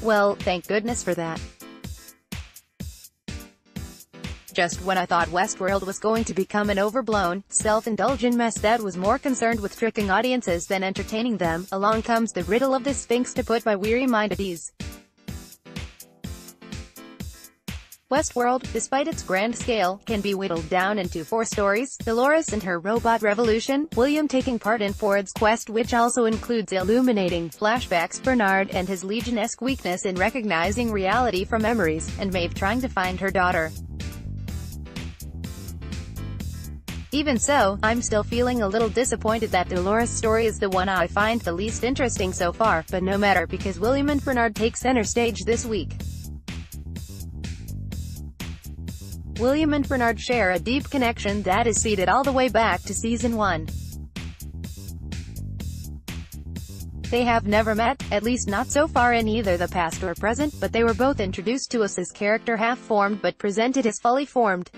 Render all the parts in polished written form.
Well, thank goodness for that. Just when I thought Westworld was going to become an overblown, self-indulgent mess that was more concerned with tricking audiences than entertaining them, along comes the Riddle of the Sphinx to put my weary mind at ease. Westworld, despite its grand scale, can be whittled down into 4 stories: Dolores and her robot revolution, William taking part in Ford's quest, which also includes illuminating, flashbacks, Bernard and his Legionesque weakness in recognizing reality from memories, and Maeve trying to find her daughter. Even so, I'm still feeling a little disappointed that Dolores' story is the one I find the least interesting so far, but no matter, because William and Bernard take center stage this week. William and Bernard share a deep connection that is seated all the way back to Season 1. They have never met, at least not so far in either the past or present, but they were both introduced to us as character half-formed but presented as fully formed.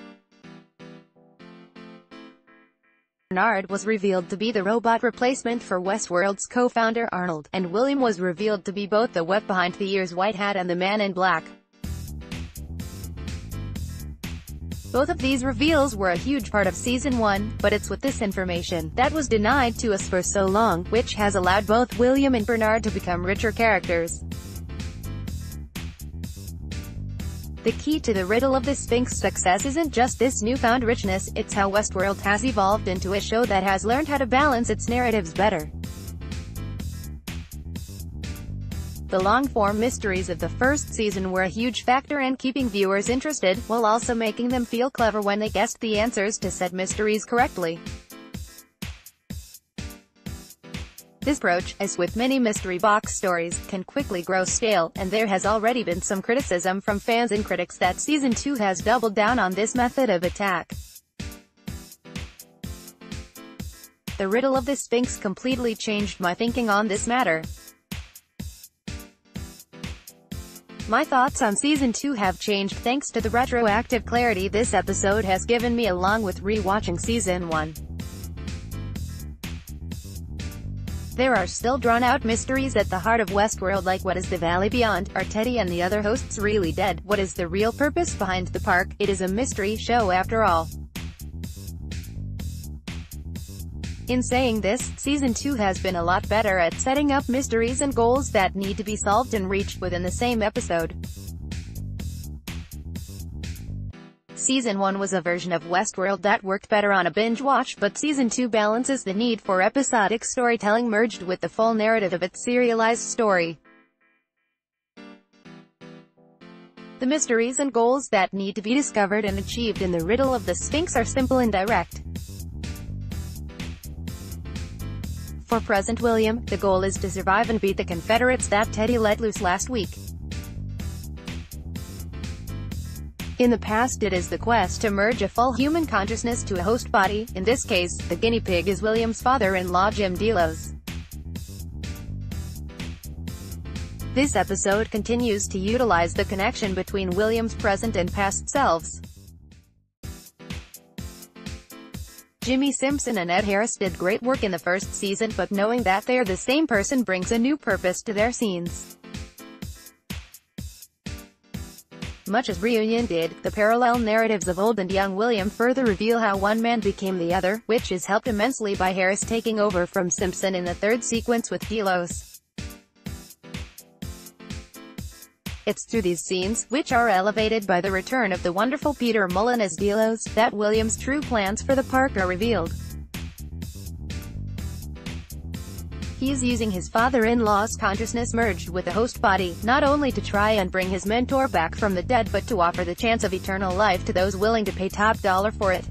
Bernard was revealed to be the robot replacement for Westworld's co-founder Arnold, and William was revealed to be both the wet behind the ears White Hat and the Man in Black. Both of these reveals were a huge part of Season 1, but it's with this information that was denied to us for so long, which has allowed both William and Bernard to become richer characters. The key to the Riddle of the Sphinx success isn't just this newfound richness, it's how Westworld has evolved into a show that has learned how to balance its narratives better. The long-form mysteries of the first season were a huge factor in keeping viewers interested, while also making them feel clever when they guessed the answers to said mysteries correctly. This approach, as with many mystery box stories, can quickly grow stale, and there has already been some criticism from fans and critics that Season 2 has doubled down on this method of attack. The Riddle of the Sphinx completely changed my thinking on this matter. My thoughts on Season 2 have changed thanks to the retroactive clarity this episode has given me along with re-watching Season 1. There are still drawn-out mysteries at the heart of Westworld, like what is the Valley Beyond? Are Teddy and the other hosts really dead? What is the real purpose behind the park? It is a mystery show after all. In saying this, Season 2 has been a lot better at setting up mysteries and goals that need to be solved and reached within the same episode. Season 1 was a version of Westworld that worked better on a binge watch, but Season 2 balances the need for episodic storytelling merged with the full narrative of its serialized story. The mysteries and goals that need to be discovered and achieved in the Riddle of the Sphinx are simple and direct. For President William, the goal is to survive and beat the Confederates that Teddy let loose last week. In the past, it is the quest to merge a full human consciousness to a host body. In this case, the guinea pig is William's father-in-law Jim Delos. This episode continues to utilize the connection between William's present and past selves. Jimmy Simpson and Ed Harris did great work in the first season, but knowing that they're the same person brings a new purpose to their scenes. Much as Reunion did, the parallel narratives of old and young William further reveal how one man became the other, which is helped immensely by Harris taking over from Simpson in the third sequence with Delos. It's through these scenes, which are elevated by the return of the wonderful Peter Mullen as Delos, that William's true plans for the park are revealed. He is using his father-in-law's consciousness merged with the host body, not only to try and bring his mentor back from the dead but to offer the chance of eternal life to those willing to pay top dollar for it.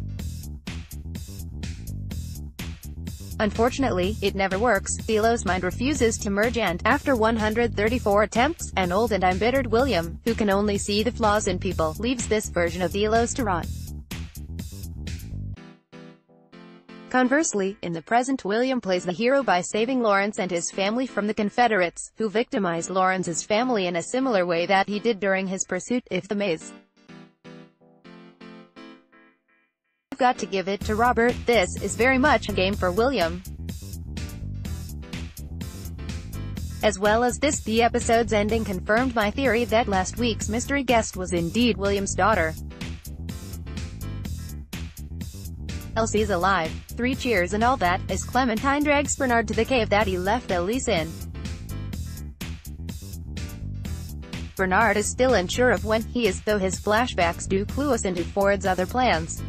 Unfortunately, it never works. Delos' mind refuses to merge and, after 134 attempts, an old and embittered William, who can only see the flaws in people, leaves this version of Delos to rot. Conversely, in the present, William plays the hero by saving Lawrence and his family from the Confederates, who victimized Lawrence's family in a similar way that he did during his pursuit of the maze. I've got to give it to Robert, this is very much a game for William. As well as this, the episode's ending confirmed my theory that last week's mystery guest was indeed William's daughter. Elsie's alive. 3 cheers and all that, as Clementine drags Bernard to the cave that he left Elise in. Bernard is still unsure of when he is, though his flashbacks do clue us into Ford's other plans.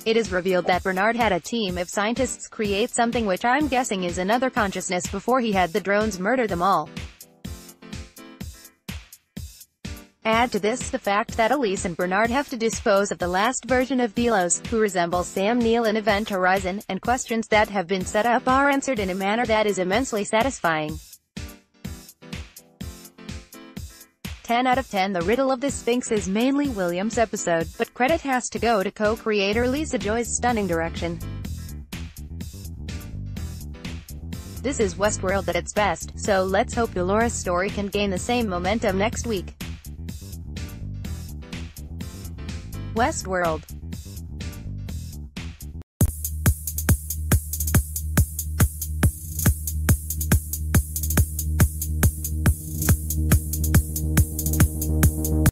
It is revealed that Bernard had a team of scientists create something which I'm guessing is another consciousness before he had the drones murder them all. Add to this the fact that Elise and Bernard have to dispose of the last version of Delos, who resembles Sam Neill in Event Horizon, and questions that have been set up are answered in a manner that is immensely satisfying. 10 out of 10. The Riddle of the Sphinx is mainly William's episode, but credit has to go to co-creator Lisa Joy's stunning direction. This is Westworld at its best, so let's hope Dolores' story can gain the same momentum next week. Westworld.